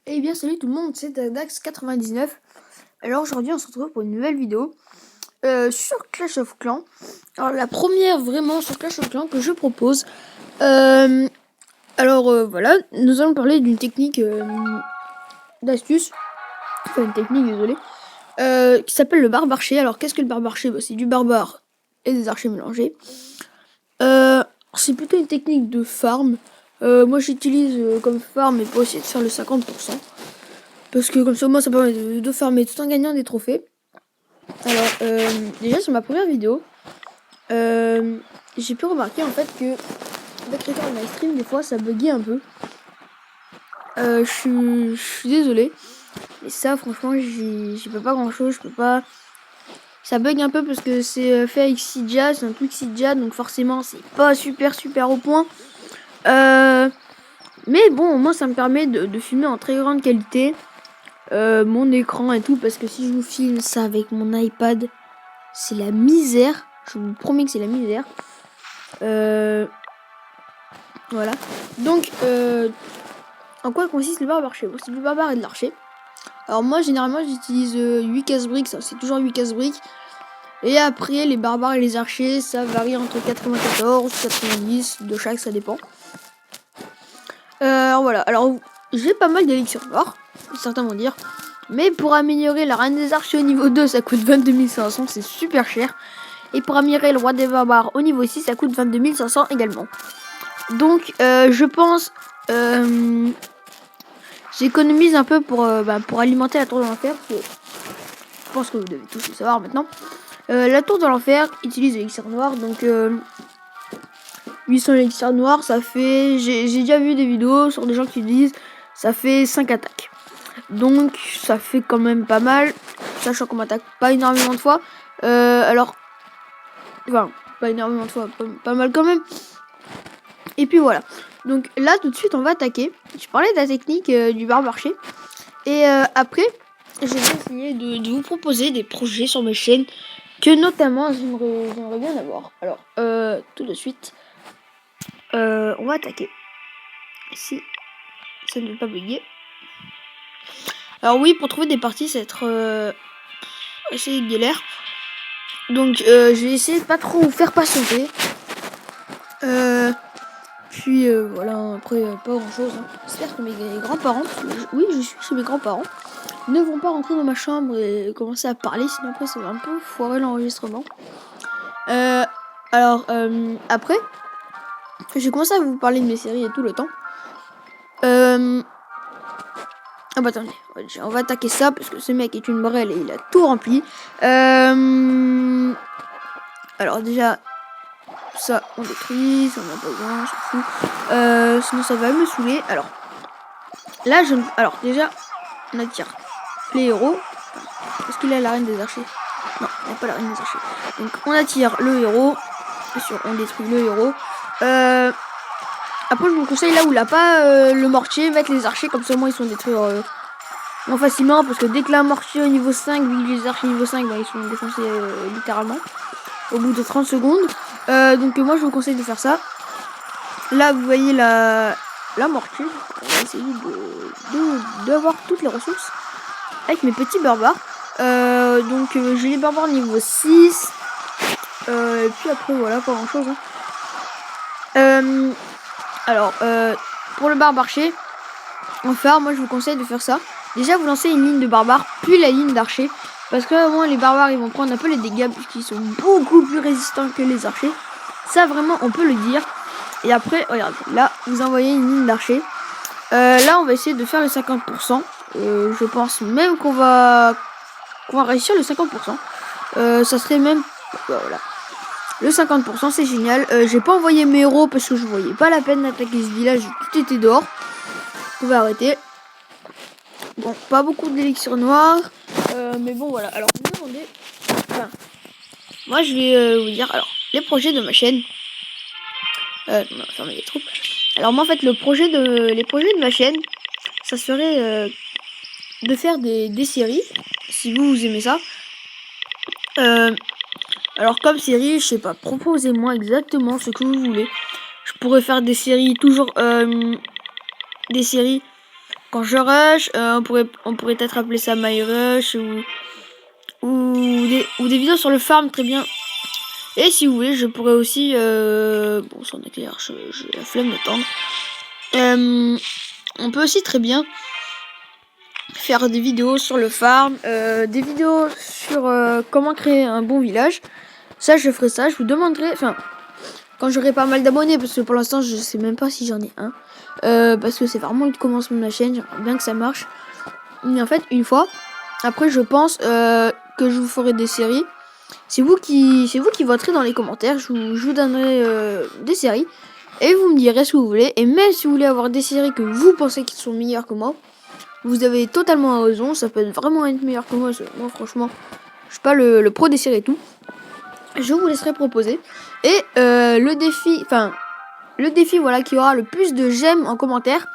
Eh bien salut tout le monde, c'est Dax99. Alors aujourd'hui on se retrouve pour une nouvelle vidéo sur Clash of Clans. Alors la première vraiment sur Clash of Clans que je propose. Voilà, nous allons parler d'une technique d'astuce. Enfin une technique, désolé. Qui s'appelle le barbe-archer. Alors qu'est-ce que le barbe-archer? C'est du barbare et des archers mélangés. C'est plutôt une technique de farm. Moi j'utilise comme farm et pour essayer de faire le 50%. Parce que comme ça, moi, ça permet de farmer tout en gagnant des trophées. Alors, déjà, sur ma première vidéo, j'ai pu remarquer en fait que avec les de my stream, des fois, ça buguait un peu. Je suis désolé. Mais ça, franchement, j'y peux pas grand-chose. Je peux pas... Ça bug un peu parce que c'est fait avec Cydia, c'est un truc Cydia, donc forcément, c'est pas super au point. Mais bon, au moins, ça me permet de filmer en très grande qualité. Mon écran et tout, parce que si je vous filme ça avec mon iPad, c'est la misère. Je vous promets que c'est la misère. Voilà. Donc, en quoi consiste le barbe-archer? Bon, c'est du barbare et de l'archer. Alors moi, généralement, j'utilise 8 casse-briques. C'est toujours 8 casse-briques. Et après, les barbares et les archers, ça varie entre 94, 90, de chaque, ça dépend. Voilà. Alors, j'ai pas mal d'élixir noirs, certains vont dire. Mais pour améliorer la reine des archers au niveau 2, ça coûte 22 500, c'est super cher. Et pour améliorer le roi des barbares au niveau 6, ça coûte 22 500 également. Donc, je pense... j'économise un peu pour alimenter la tour de l'enfer. Je pense que vous devez tous le savoir maintenant. La tour de l'enfer utilise l'élixir noir. Donc, 800 élixirs noirs, ça fait... J'ai déjà vu des vidéos sur des gens qui disent ça fait 5 attaques. Donc ça fait quand même pas mal, sachant qu'on m'attaque pas énormément de fois. Enfin, pas énormément de fois, pas mal quand même. Et puis voilà. Donc là, tout de suite, on va attaquer. Je parlais de la technique du barbe-archer. Et après, je vais essayer de vous proposer des projets sur mes chaînes que notamment j'aimerais bien avoir. Alors, tout de suite, on va attaquer. Si ça ne veut pas bugger. Alors oui, pour trouver des parties, ça va être assez galère. Donc je vais essayer de pas trop vous faire patienter. Puis voilà, après pas grand chose. Hein. J'espère que mes grands-parents, oui je suis chez mes grands-parents, ne vont pas rentrer dans ma chambre et commencer à parler, sinon après ça va un peu foirer l'enregistrement. Après, j'ai commencé à vous parler de mes séries et tout le temps. Ah bah attendez, on va attaquer ça parce que ce mec est une brêle et il a tout rempli. Alors déjà, ça on détruit, ça on a pas besoin, on s'en fout. Sinon ça va me saouler. Alors, là alors déjà, on attire les héros. Est-ce qu'il a la reine des archers? Non, il n'a pas la reine des archers. Donc on attire le héros. Bien sûr, on détruit le héros. Après je vous conseille là où il n'a pas le mortier, mettre les archers, comme ça au moins ils sont détruits moins facilement, parce que dès que la mortier au niveau 5, vu que les archers niveau 5, ils sont défoncés littéralement au bout de 30 secondes. Donc moi je vous conseille de faire ça. Là vous voyez la mortier. On va essayer d'avoir toutes les ressources avec mes petits barbares. J'ai les barbares niveau 6. Et puis après voilà, pas grand chose. Hein. Pour le barbe-archer, enfin moi je vous conseille de faire ça. Déjà vous lancez une ligne de barbares, puis la ligne d'archer. Parce que vraiment les barbares ils vont prendre un peu les dégâts puisqu'ils sont beaucoup plus résistants que les archers. Ça vraiment on peut le dire. Et après, regardez, là vous envoyez une ligne d'archer. Là on va essayer de faire le 50%. Je pense même qu'on va réussir le 50%. Ça serait même... Voilà. Le 50% c'est génial. J'ai pas envoyé mes héros parce que je voyais pas la peine d'attaquer ce village. Tout était dehors. Vous pouvez arrêter. Bon, pas beaucoup d'élixir noir. Mais bon voilà. Alors vous me demandez... Enfin, moi je vais vous dire... Alors, les projets de ma chaîne... on va fermer les troupes. Alors moi en fait les projets de ma chaîne, ça serait de faire des séries, si vous aimez ça. Alors comme série, je sais pas, proposez-moi exactement ce que vous voulez. Je pourrais faire des séries toujours des séries quand je rush, on pourrait peut-être appeler ça My Rush ou des vidéos sur le farm, très bien. Et si vous voulez, je pourrais aussi, bon, sans éclair, j'ai la flemme d'attendre. On peut aussi très bien faire des vidéos sur le farm, des vidéos sur comment créer un bon village. Ça, je ferai ça. Je vous demanderai, enfin, quand j'aurai pas mal d'abonnés, parce que pour l'instant, je sais même pas si j'en ai un. Parce que c'est vraiment le commencement de ma chaîne. J'aimerais bien que ça marche. Mais en fait, une fois, après, je pense que je vous ferai des séries. C'est vous qui voterez dans les commentaires. Je vous donnerai des séries. Et vous me direz ce que vous voulez. Et même si vous voulez avoir des séries que vous pensez qui sont meilleures que moi, vous avez totalement raison. Ça peut vraiment être meilleur que moi. Moi, franchement, je suis pas le pro des séries et tout. Je vous laisserai proposer. Et le défi voilà, qui aura le plus de j'aime en commentaire,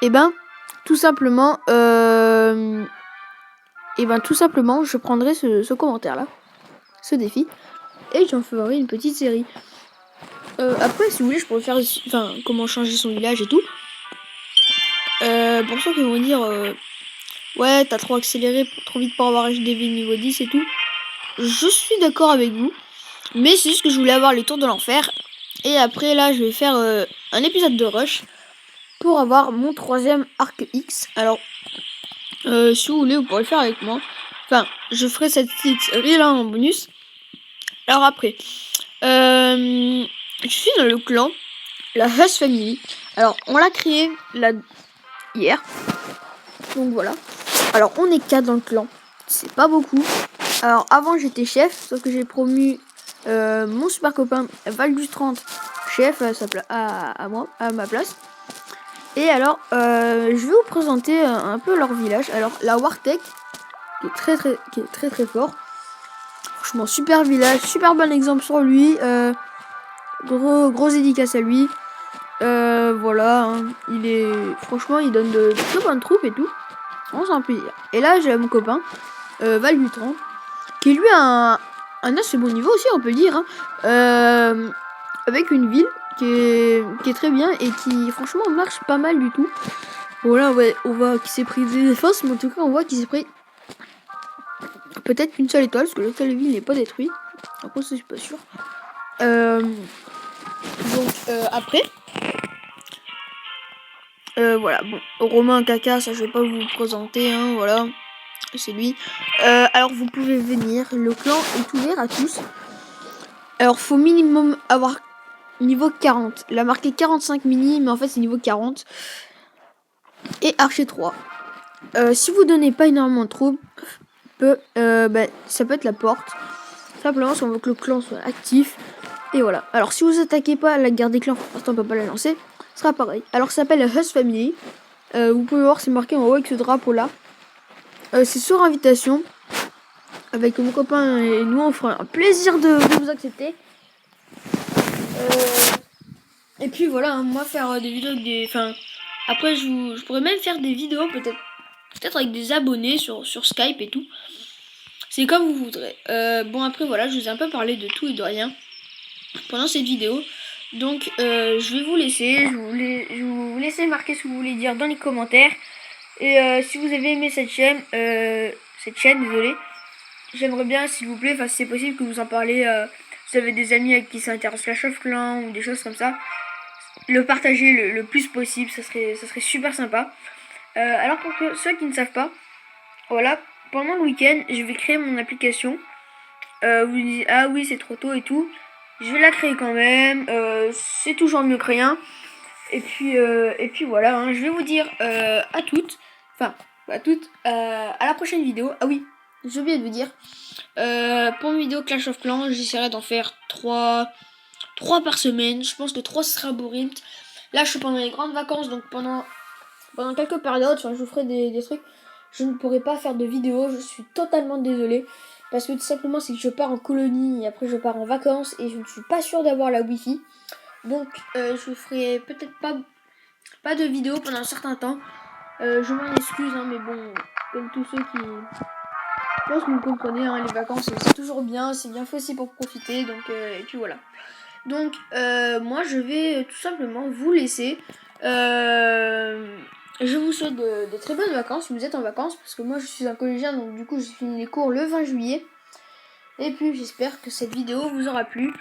et ben tout simplement je prendrai ce commentaire là, ce défi, et j'en ferai une petite série. Après, si vous voulez, je pourrais faire comment changer son village et tout. Pour ceux qui vont dire ouais, t'as trop accéléré trop vite pour avoir HDV niveau 10 et tout, je suis d'accord avec vous, mais c'est juste que je voulais avoir les tours de l'enfer. Et après là, je vais faire un épisode de rush pour avoir mon 3e arc X. Alors si vous voulez, vous pourrez le faire avec moi. Enfin, je ferai cette petite série là en bonus. Alors après, je suis dans le clan, la Huss Family. Alors, on l'a créé hier. Donc voilà. Alors, on est 4 dans le clan. C'est pas beaucoup. Alors, avant, j'étais chef, sauf que j'ai promu mon super copain Valdus 30 chef à ma place. Et alors, je vais vous présenter un peu leur village. Alors, la Wartech, qui est très très fort. Franchement, super village, super bon exemple sur lui. Gros dédicace à lui. Voilà, hein, franchement, il donne de très bonnes troupes et tout. Vraiment, c'est un plaisir. Et là, j'ai mon copain, Valbutran, qui lui a un assez bon niveau aussi, on peut le dire. Hein. Avec une ville qui est très bien et qui, franchement, marche pas mal du tout. Voilà, on voit qu'il s'est pris des défenses, mais en tout cas, on voit qu'il s'est pris peut-être qu'une seule étoile, parce que l'hôtel de ville n'est pas détruit. Après, ça, je suis pas sûr. Donc, après. Voilà, bon, Romain Caca, ça je vais pas vous le présenter, hein, voilà. C'est lui. Alors, vous pouvez venir. Le clan est ouvert à tous. Alors, faut minimum avoir niveau 40. Il a marqué 45 mini, mais en fait, c'est niveau 40. Et archer 3. Si vous donnez pas énormément de troupes, ça peut être la porte. Simplement, si on veut que le clan soit actif. Et voilà. Alors, si vous attaquez pas la guerre des clans, pour l'instant, on peut pas la lancer. Ce sera pareil. Alors, ça s'appelle la Huss Family. Vous pouvez voir, c'est marqué en haut avec ce drapeau là. C'est sur invitation. Avec mon copain et nous, on fera un plaisir de vous accepter. Et puis voilà, hein, moi faire des vidéos avec des. Enfin, après, je pourrais même faire des vidéos peut-être avec des abonnés sur Skype et tout. C'est comme vous voudrez. Bon, après, voilà, je vous ai un peu parlé de tout et de rien pendant cette vidéo. Donc, je vais vous laisser. Je vais vous laisser marquer ce que vous voulez dire dans les commentaires. Et si vous avez aimé cette chaîne, désolé, j'aimerais bien, s'il vous plaît, enfin, si c'est possible, que vous en parlez. Si vous avez des amis avec qui ça intéresse Clash of Clans ou des choses comme ça, le partager le plus possible, ça serait super sympa. Alors pour ceux qui ne savent pas, voilà, pendant le week-end, je vais créer mon application. Vous me dites, ah oui, c'est trop tôt et tout. Je vais la créer quand même. C'est toujours mieux que rien. Et puis voilà, hein, je vais vous dire à toutes. Enfin, à toutes. À la prochaine vidéo. Ah oui, j'ai oublié de vous dire. Pour une vidéo Clash of Clans, j'essaierai d'en faire 3 par semaine. Je pense que 3 sera boring. Là, je suis pendant les grandes vacances, donc pendant quelques périodes, je vous ferai des trucs. Je ne pourrai pas faire de vidéos, je suis totalement désolée. Parce que tout simplement, c'est que je pars en colonie et après je pars en vacances et je ne suis pas sûre d'avoir la wifi. Donc, je vous ferai peut-être pas de vidéo pendant un certain temps. Je m'en excuse, hein, mais bon, comme tous ceux qui... Je pense que vous comprenez, hein, les vacances, c'est toujours bien, c'est bien fait aussi pour profiter. Donc, et puis voilà. Donc, moi, je vais tout simplement vous laisser. Je vous souhaite de très bonnes vacances si vous êtes en vacances, parce que moi je suis un collégien, donc du coup j'ai fini les cours le 20 juillet. Et puis j'espère que cette vidéo vous aura plu.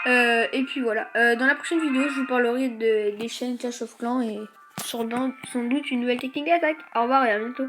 Et puis voilà, dans la prochaine vidéo je vous parlerai des chaînes Clash of Clans et sans doute une nouvelle technique d'attaque. Au revoir et à bientôt.